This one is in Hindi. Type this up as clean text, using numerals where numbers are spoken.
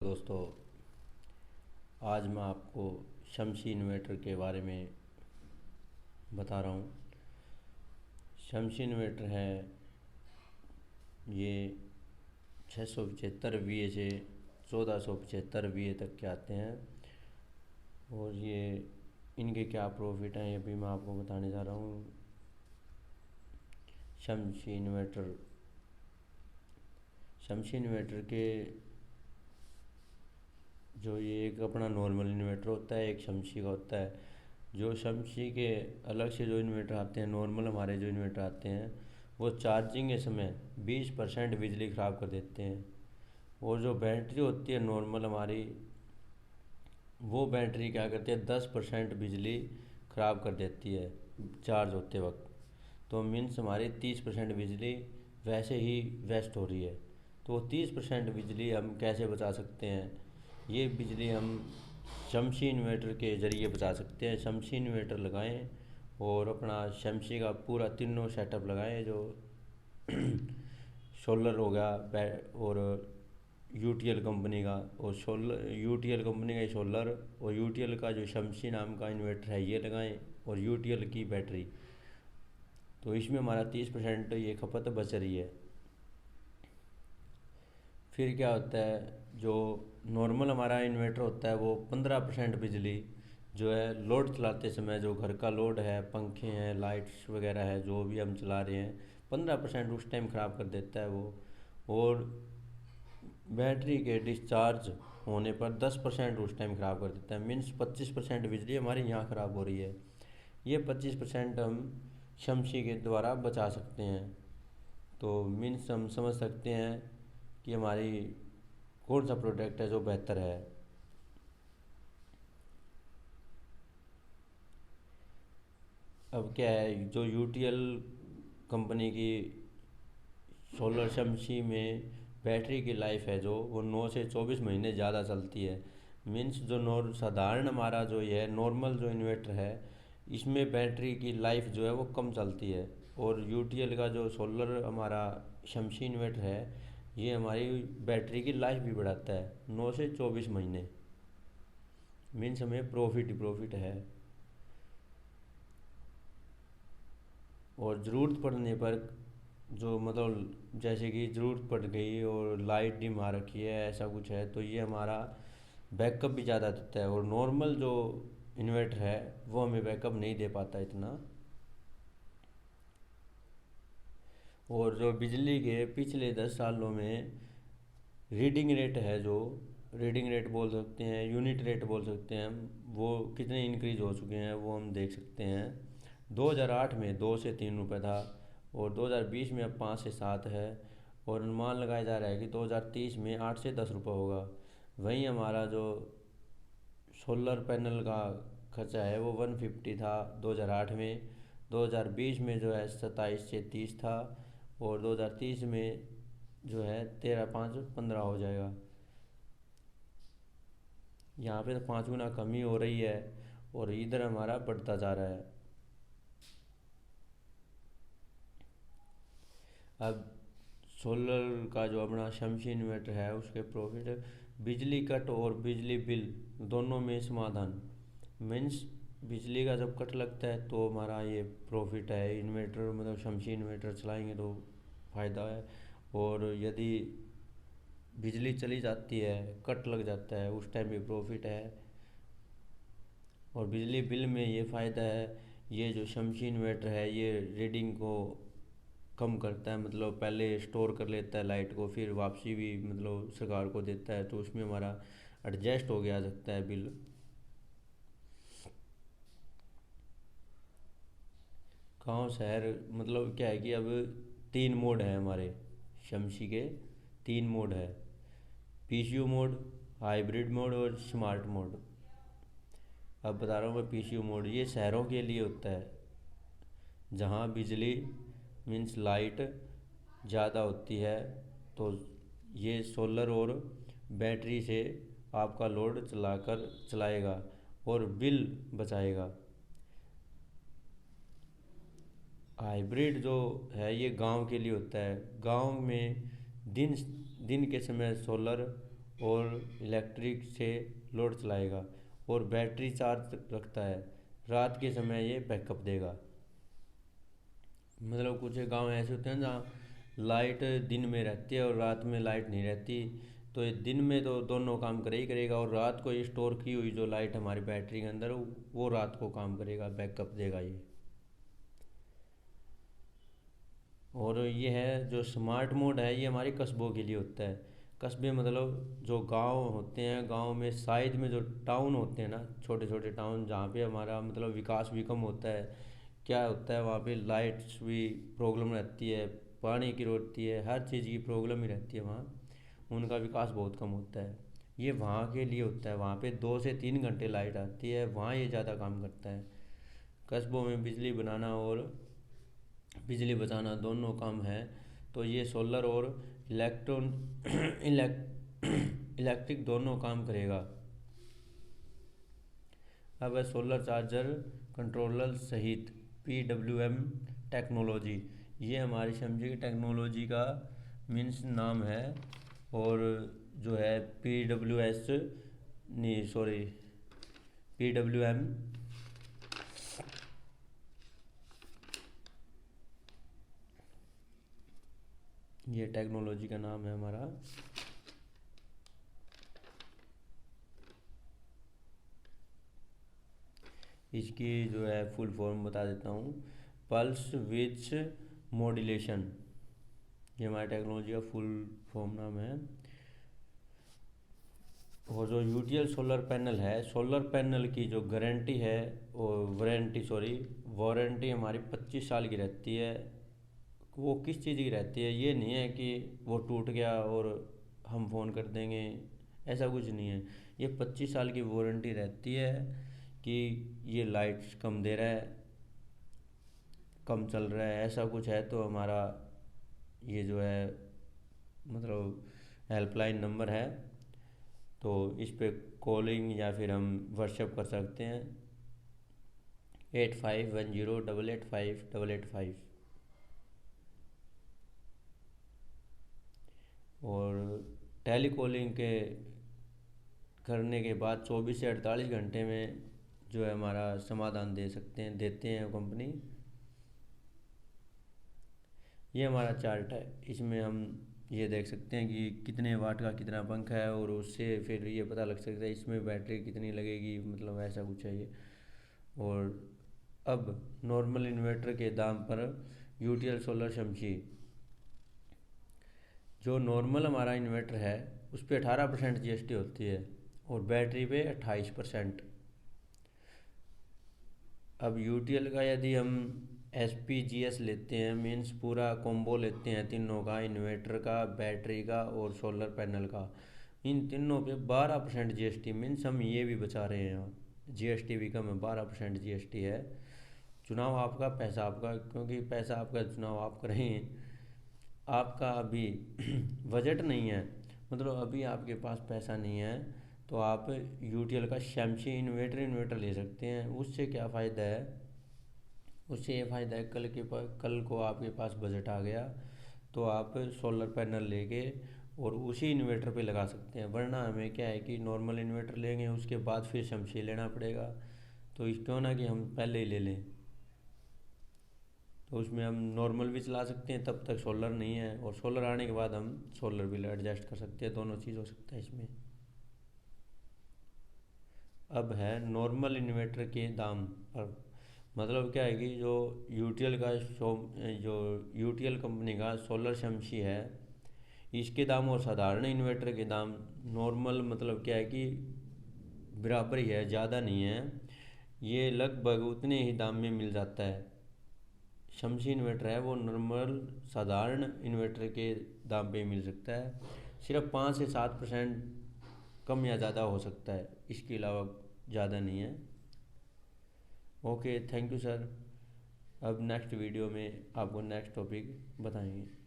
दोस्तों, आज मैं आपको शमसी इन्वर्टर के बारे में बता रहा हूँ। शमसी इन्वर्टर है ये 675 वीए से 1475 वीए तक के आते हैं। और ये इनके क्या प्रॉफिट हैं ये भी मैं आपको बताने जा रहा हूँ। शमसी इन्वर्टर के जो ये एक अपना नॉर्मल इन्वर्टर होता है, एक शमसी का होता है। जो शमसी के अलग से जो इन्वर्टर आते हैं, नॉर्मल हमारे जो इन्वर्टर आते हैं, वो चार्जिंग के समय 20% बिजली ख़राब कर देते हैं। और जो बैटरी होती है नॉर्मल हमारी, वो बैटरी क्या करती है, 10% बिजली ख़राब कर देती है चार्ज होते वक्त। तो मीन्स हमारी 30% बिजली वैसे ही वेस्ट हो रही है। तो 30% बिजली हम कैसे बचा सकते हैं? ये बिजली हम शमसी इन्वर्टर के ज़रिए बचा सकते हैं। शमसी इन्वर्टर लगाएं और अपना शमसी का पूरा तीनों सेटअप लगाएं, जो सोलर हो गया और यूटीएल कंपनी का, और सोलर यूटीएल कंपनी का ही सोलर, और यूटीएल का जो शमसी नाम का इन्वर्टर है ये लगाएं, और यूटीएल की बैटरी। तो इसमें हमारा 30% ये खपत बच रही है। फिर क्या होता है, जो नॉर्मल हमारा इन्वर्टर होता है वो 15% बिजली जो है लोड चलाते समय, जो घर का लोड है, पंखे हैं, लाइट्स वगैरह है, जो भी हम चला रहे हैं, 15% उस टाइम ख़राब कर देता है वो। और बैटरी के डिस्चार्ज होने पर 10% उस टाइम ख़राब कर देता है। मीन्स 25% बिजली हमारी यहाँ ख़राब हो रही है। ये 25% हम शमसी के द्वारा बचा सकते हैं। तो मीन्स हम समझ सकते हैं कि हमारी कौन सा प्रोडक्ट है जो बेहतर है। अब क्या है, जो यूटीएल कंपनी की सोलर शमसी में बैटरी की लाइफ है जो, वो 9 से 24 महीने ज़्यादा चलती है। मीन्स जो साधारण हमारा जो ये नॉर्मल जो इन्वर्टर है, इसमें बैटरी की लाइफ जो है वो कम चलती है। और यूटीएल का जो सोलर हमारा शमसी इन्वर्टर है, ये हमारी बैटरी की लाइफ भी बढ़ाता है 9 से 24 महीने। मीन्स हमें प्रॉफिट ही प्रॉफिट है। और ज़रूरत पड़ने पर, जो मतलब जैसे कि ज़रूरत पड़ गई और लाइट डिम आ रखी है, ऐसा कुछ है, तो ये हमारा बैकअप भी ज़्यादा देता है। और नॉर्मल जो इन्वर्टर है वो हमें बैकअप नहीं दे पाता इतना। और जो बिजली के पिछले 10 सालों में रीडिंग रेट है, जो रीडिंग रेट बोल सकते हैं, यूनिट रेट बोल सकते हैं हम, वो कितने इंक्रीज हो चुके हैं वो हम देख सकते हैं। 2008 में 2 से 3 रुपये था, और 2020 में अब 5 से 7 है। और अनुमान लगाया जा रहा है कि 2030 में 8 से 10 रुपये होगा। वहीं हमारा जो सोलर पैनल का खर्चा है वो 150 था 2008 में। 2020 में जो है 27 से 30 था, और 2030 में जो है 13 5 15 हो जाएगा। यहाँ पे तो 5 गुना कमी हो रही है, और इधर हमारा बढ़ता जा रहा है। अब सोलर का जो अपना शमसी इन्वर्टर है उसके प्रॉफिट, बिजली कट और बिजली बिल दोनों में समाधान। मीन्स बिजली का जब कट लगता है तो हमारा ये प्रॉफिट है। इन्वर्टर मतलब शमसी इन्वर्टर चलाएंगे तो फ़ायदा है। और यदि बिजली चली जाती है, कट लग जाता है, उस टाइम भी प्रॉफिट है। और बिजली बिल में ये फ़ायदा है, ये जो शमसी इन्वर्टर है ये रीडिंग को कम करता है। मतलब पहले स्टोर कर लेता है लाइट को, फिर वापसी भी मतलब सरकार को देता है, तो उसमें हमारा एडजस्ट हो गया सकता है बिल। गाँव शहर मतलब क्या है कि अब 3 मोड है हमारे शमसी के। 3 मोड है, पीसीयू मोड, हाइब्रिड मोड और स्मार्ट मोड। अब बता रहा हूँ मैं, पीसीयू मोड ये शहरों के लिए होता है, जहाँ बिजली मीन्स लाइट ज़्यादा होती है। तो ये सोलर और बैटरी से आपका लोड चलाकर चलाएगा और बिल बचाएगा। हाइब्रिड जो है ये गांव के लिए होता है। गांव में दिन दिन के समय सोलर और इलेक्ट्रिक से लोड चलाएगा और बैटरी चार्ज रखता है। रात के समय ये बैकअप देगा। मतलब कुछ गांव ऐसे होते हैं जहाँ लाइट दिन में रहती है और रात में लाइट नहीं रहती, तो ये दिन में तो दोनों काम करे ही करेगा, और रात को ये स्टोर की हुई जो लाइट हमारी बैटरी के अंदर वो रात को काम करेगा, बैकअप देगा ये। और ये है जो स्मार्ट मोड है, ये हमारे कस्बों के लिए होता है। कस्बे मतलब जो गांव होते हैं, गांव में साइड में जो टाउन होते हैं ना, छोटे छोटे टाउन जहाँ पे हमारा मतलब विकास भी कम होता है, क्या होता है वहाँ पे लाइट्स भी प्रॉब्लम रहती है, पानी की रहती है, हर चीज़ की प्रॉब्लम ही रहती है वहाँ, उनका विकास बहुत कम होता है। ये वहाँ के लिए होता है, वहाँ पे 2 से 3 घंटे लाइट आती है, वहाँ ये ज़्यादा काम करता है। कस्बों में बिजली बनाना और बिजली बचाना दोनों काम है, तो ये सोलर और इलेक्ट्रॉन इलेक्ट्रिक दोनों काम करेगा। अब है सोलर चार्जर कंट्रोलर सहित PWM टेक्नोलॉजी। ये हमारी समझी की टेक्नोलॉजी का मीन्स नाम है। और जो है PWS, नहीं सॉरी, PWM ये टेक्नोलॉजी का नाम है हमारा। इसकी जो है फुल फॉर्म बता देता हूँ, पल्स विच मॉड्यूलेशन, ये हमारी टेक्नोलॉजी का फुल फॉर्म नाम है। और जो यूटीएल सोलर पैनल है, सोलर पैनल की जो गारंटी है और वारंटी हमारी 25 साल की रहती है। वो किस चीज़ की रहती है, ये नहीं है कि वो टूट गया और हम फ़ोन कर देंगे, ऐसा कुछ नहीं है। ये 25 साल की वारंटी रहती है कि ये लाइट्स कम दे रहा है, कम चल रहा है, ऐसा कुछ है तो हमारा ये जो है मतलब हेल्पलाइन नंबर है, तो इस पे कॉलिंग या फिर हम व्हाट्सएप कर सकते हैं 8510885885। और टेली कॉलिंग के करने के बाद 24 से 48 घंटे में जो है हमारा समाधान देते हैं कंपनी। ये हमारा चार्ट है, इसमें हम ये देख सकते हैं कि कितने वाट का कितना पंखा है, और उससे फिर ये पता लग सकता है इसमें बैटरी कितनी लगेगी, मतलब ऐसा कुछ है ये। और अब नॉर्मल इन्वर्टर के दाम पर यूटीएल सोलर शमशी, जो नॉर्मल हमारा इन्वर्टर है उस पर 18% GST होती है और बैटरी पे 28%। अब यूटीएल का यदि हम SPGS लेते हैं, मीन्स पूरा कॉम्बो लेते हैं तीनों का, इन्वर्टर का, बैटरी का और सोलर पैनल का, इन तीनों पे 12% GST, मीन्स हम ये भी बचा रहे हैं यहाँ, GST भी कम है, 12% GST है। चुनाव आपका, पैसा आपका, क्योंकि पैसा आपका, चुनाव आप करें। आपका अभी बजट नहीं है, मतलब अभी आपके पास पैसा नहीं है, तो आप यूटीएल का शमशी इन्वर्टर ले सकते हैं। उससे क्या फ़ायदा है, उससे ये फ़ायदा है कल को आपके पास बजट आ गया तो आप सोलर पैनल लेके और उसी इन्वर्टर पे लगा सकते हैं। वरना हमें क्या है कि नॉर्मल इन्वर्टर लेंगे उसके बाद फिर शमशी लेना पड़ेगा, तो इस क्यों ना कि हम पहले ही ले लें। तो उसमें हम नॉर्मल भी चला सकते हैं, तब तक सोलर नहीं है, और सोलर आने के बाद हम सोलर बिल एडजस्ट कर सकते हैं, दोनों चीज़ हो सकता है इसमें। अब है नॉर्मल इन्वर्टर के दाम पर, मतलब क्या है कि जो यूटीएल कंपनी का सोलर शमशी है, इसके दाम और साधारण इन्वर्टर के दाम नॉर्मल मतलब क्या है कि बराबर ही है, ज़्यादा नहीं है, ये लगभग उतने ही दाम में मिल जाता है। शमशी इन्वर्टर है वो नॉर्मल साधारण इन्वर्टर के दाम पे मिल सकता है, सिर्फ 5 से 7% कम या ज़्यादा हो सकता है, इसके अलावा ज़्यादा नहीं है। Okay, thank you sir. अब नेक्स्ट वीडियो में आपको नेक्स्ट टॉपिक बताएंगे।